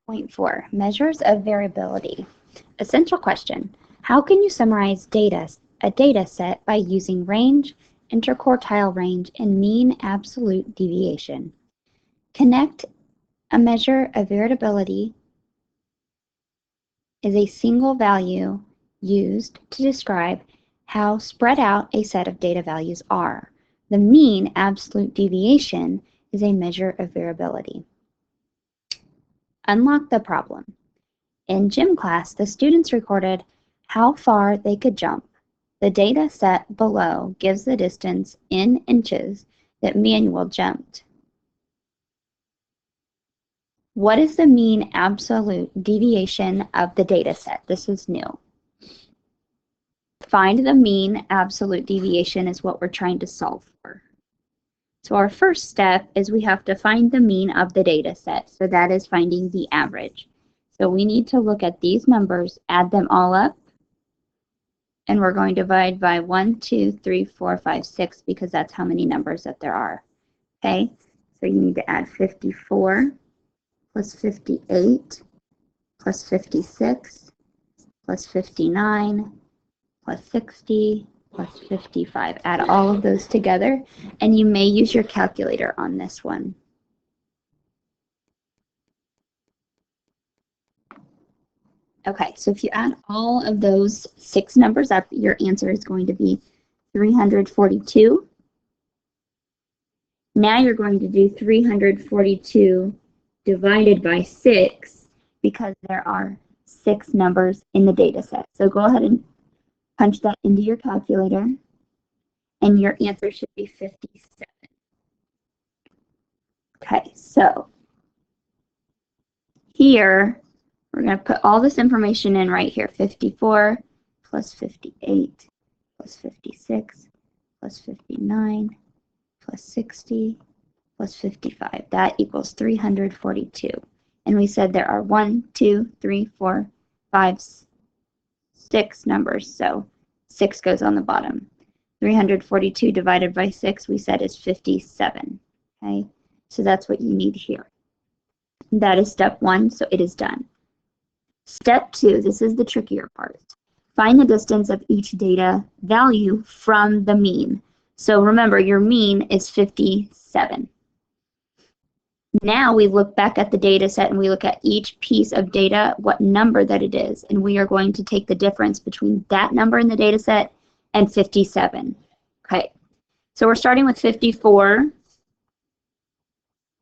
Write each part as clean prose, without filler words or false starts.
8.4, Measures of Variability. Essential question. How can you summarize a data set by using range, interquartile range, and mean absolute deviation? Connect. A measure of variability is a single value used to describe how spread out a set of data values are. The mean absolute deviation is a measure of variability. Unlock the problem. In gym class, the students recorded how far they could jump. The data set below gives the distance in inches that Manuel jumped. What is the mean absolute deviation of the data set? This is new. Find the mean absolute deviation is what we're trying to solve for. So our first step is we have to find the mean of the data set. So that is finding the average. So we need to look at these numbers, add them all up, and we're going to divide by 1, 2, 3, 4, 5, 6 because that's how many numbers that there are. Okay, so you need to add 54 plus 58 plus 56 plus 59 plus 60 plus 55. Add all of those together, and you may use your calculator on this one. Okay, so if you add all of those 6 numbers up, your answer is going to be 342. Now you're going to do 342 divided by 6 because there are 6 numbers in the data set. So go ahead and punch that into your calculator, and your answer should be 57. Okay, so here we're going to put all this information in right here. 54 plus 58 plus 56 plus 59 plus 60 plus 55. That equals 342. And we said there are 1, 2, 3, 4, 5, 6 numbers, so 6 goes on the bottom. 342 divided by 6, we said, is 57. Okay, so that's what you need here. That is step 1, so it is done. Step 2, this is the trickier part. Find the distance of each data value from the mean. So remember, your mean is 57. Now we look back at the data set and we look at each piece of data, what number that it is, and we are going to take the difference between that number in the data set and 57. Okay, so we're starting with 54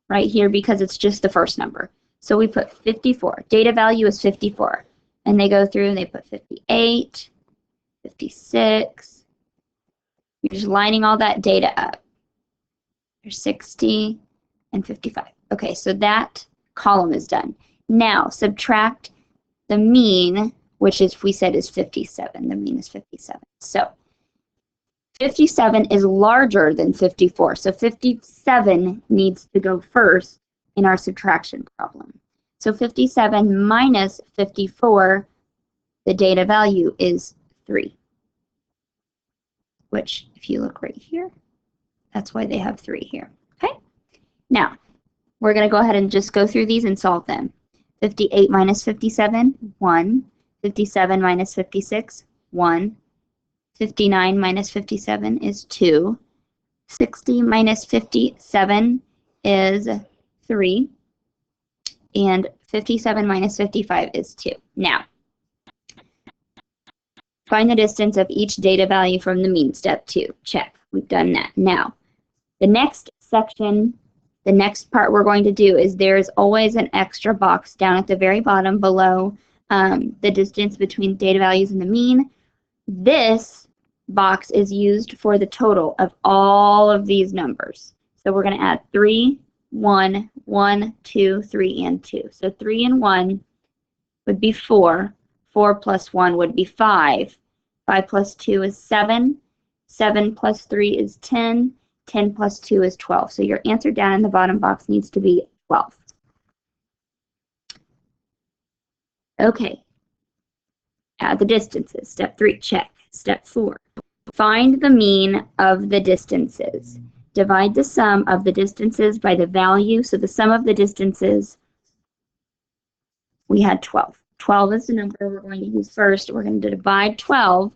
right here because it's just the first number. So we put 54. Data value is 54. And they go through and they put 58, 56. You're just lining all that data up. There's 60 and 55. Okay, so that column is done. Now subtract the mean, which is, we said, is 57. The mean is 57. So 57 is larger than 54. So 57 needs to go first in our subtraction problem. So 57 minus 54, the data value is 3. Which, if you look right here, that's why they have 3 here. Okay? Now, we're going to go ahead and just go through these and solve them. 58 minus 57, 1. 57 minus 56, 1. 59 minus 57 is 2. 60 minus 57 is 3. And 57 minus 55 is 2. Now, find the distance of each data value from the mean. Step 2. Check. We've done that. Now, the next section, the next part we're going to do is there's always an extra box down at the very bottom below the distance between data values and the mean. This box is used for the total of all of these numbers. So we're going to add 3, 1, 1, 2, 3, and 2. So 3 and 1 would be 4. 4 plus 1 would be 5. 5 plus 2 is 7. 7 plus 3 is 10. 10 plus 2 is 12. So your answer down in the bottom box needs to be 12. Okay. Add the distances. Step 3, check. Step 4, find the mean of the distances. Divide the sum of the distances by the value. So the sum of the distances we had 12. 12 is the number we're going to use first. We're going to divide 12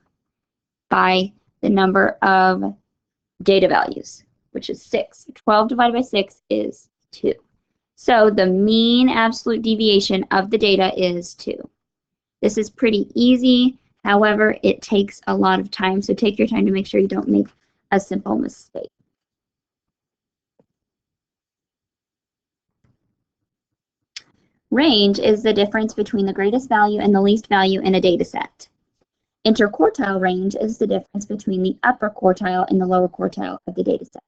by the number of data values, which is 6. 12 divided by 6 is 2. So the mean absolute deviation of the data is 2. This is pretty easy. However, it takes a lot of time, so take your time to make sure you don't make a simple mistake. Range is the difference between the greatest value and the least value in a data set. Interquartile range is the difference between the upper quartile and the lower quartile of the data set.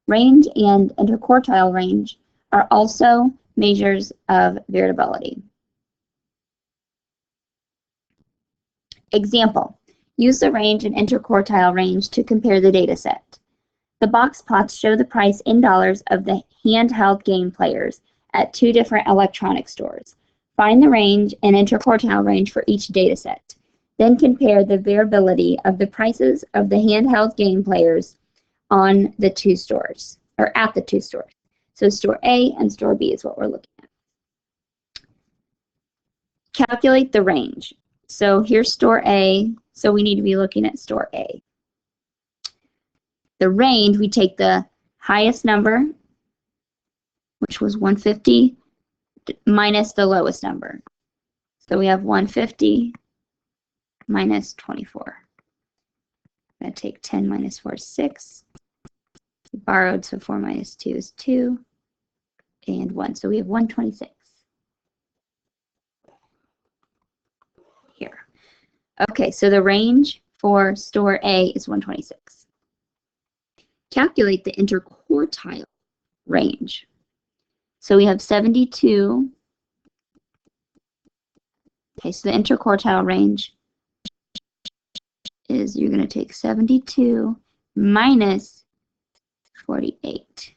Range and interquartile range are also measures of variability. Example, use the range and interquartile range to compare the data set. The box plots show the price in dollars of the handheld game players at 2 different electronic stores. Find the range and interquartile range for each data set. Then compare the variability of the prices of the handheld game players on the 2 stores, or at the 2 stores. So store A and store B is what we're looking at. Calculate the range. So here's store A, so we need to be looking at store A. The range, we take the highest number, which was 150, minus the lowest number. So we have 150 minus 24. I'm going to take 10 minus 4 is 6. We borrowed, so 4 minus 2 is 2. And 1. So we have 126. Here. Okay, so the range for store A is 126. Calculate the interquartile range. So we have 72. Okay, so the interquartile range is you're going to take 72 minus 48.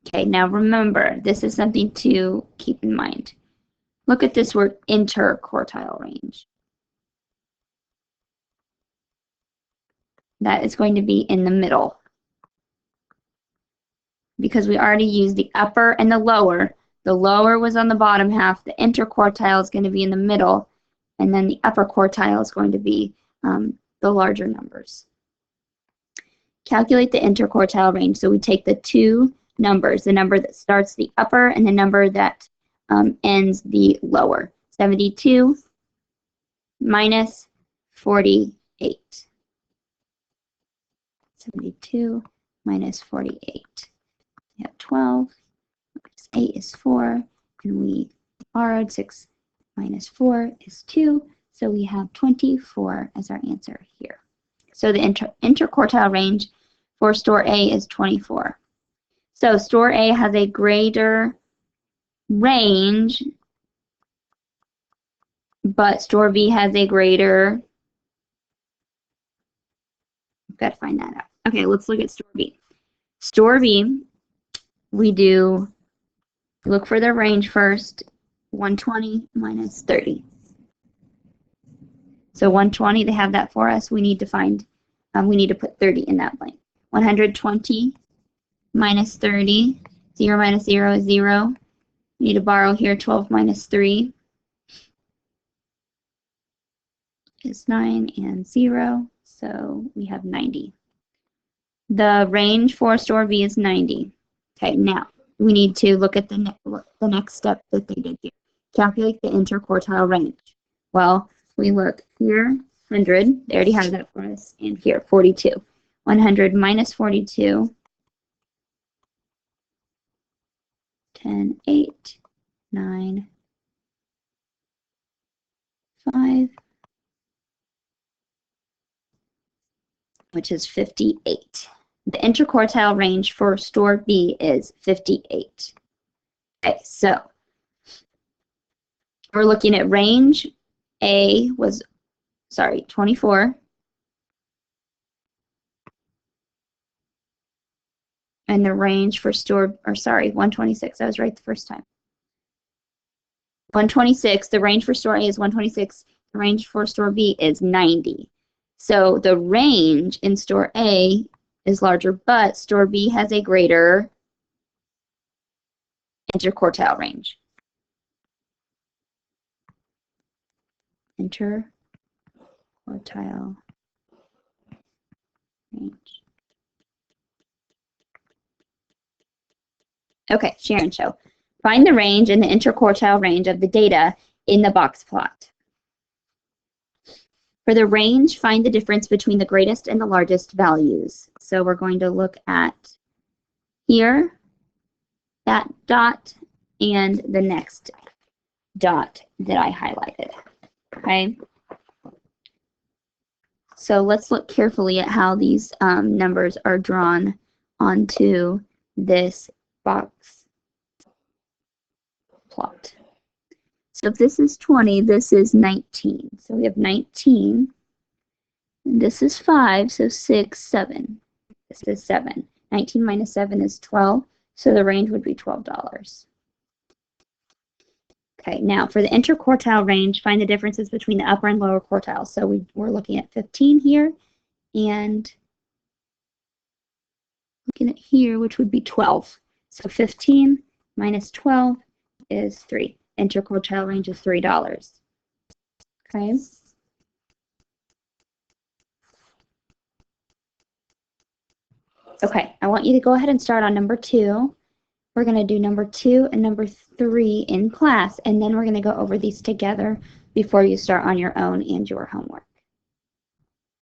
Okay, now remember, this is something to keep in mind. Look at this word interquartile range. That is going to be in the middle. Because we already used the upper and the lower. The lower was on the bottom half. The interquartile is going to be in the middle. And then the upper quartile is going to be the larger numbers. Calculate the interquartile range. So we take the 2 numbers, the number that starts the upper and the number that ends the lower. 72 minus 48. 72 minus 48. We have 12, minus 8 is 4, and we borrowed 6 minus 4 is 2, so we have 24 as our answer here. So the interquartile range for store A is 24. So store A has a greater range, but store B has a greater, I've got to find that out. Okay, let's look at store B. Store B, we do look for their range first, 120 minus 30. So 120, they have that for us. We need to find, we need to put 30 in that blank. 120 minus 30, 0 minus 0 is 0. We need to borrow here, 12 minus 3 is 9 and 0, so we have 90. The range for store B is 90. Okay, now we need to look at the next step that they did here. Calculate the interquartile range. Well, we look here, 100, they already have that for us, and here, 42. 100 minus 42, 10, 8, 9, 5, which is 58. The interquartile range for store B is 58. Okay, so we're looking at range. A was, 24. And the range for store, 126. I was right the first time. 126, the range for store A is 126. The range for store B is 90. So the range in store A is larger, but store B has a greater interquartile range. interquartile range. Okay, share and show. Find the range and the interquartile range of the data in the box plot. For the range, find the difference between the greatest and the largest values. So we're going to look at here, that dot, and the next dot that I highlighted. Okay. So let's look carefully at how these numbers are drawn onto this box plot. So if this is 20, this is 19. So we have 19, and this is 5, so 6, 7. This is 7. 19 minus 7 is 12, so the range would be $12. Okay, now for the interquartile range, find the differences between the upper and lower quartiles. So we're looking at 15 here, and looking at here, which would be 12. So 15 minus 12 is 3. Interquartile range is $3. Okay. Okay, I want you to go ahead and start on number 2. We're going to do number 2 and number 3 in class, and then we're going to go over these together before you start on your own and your homework.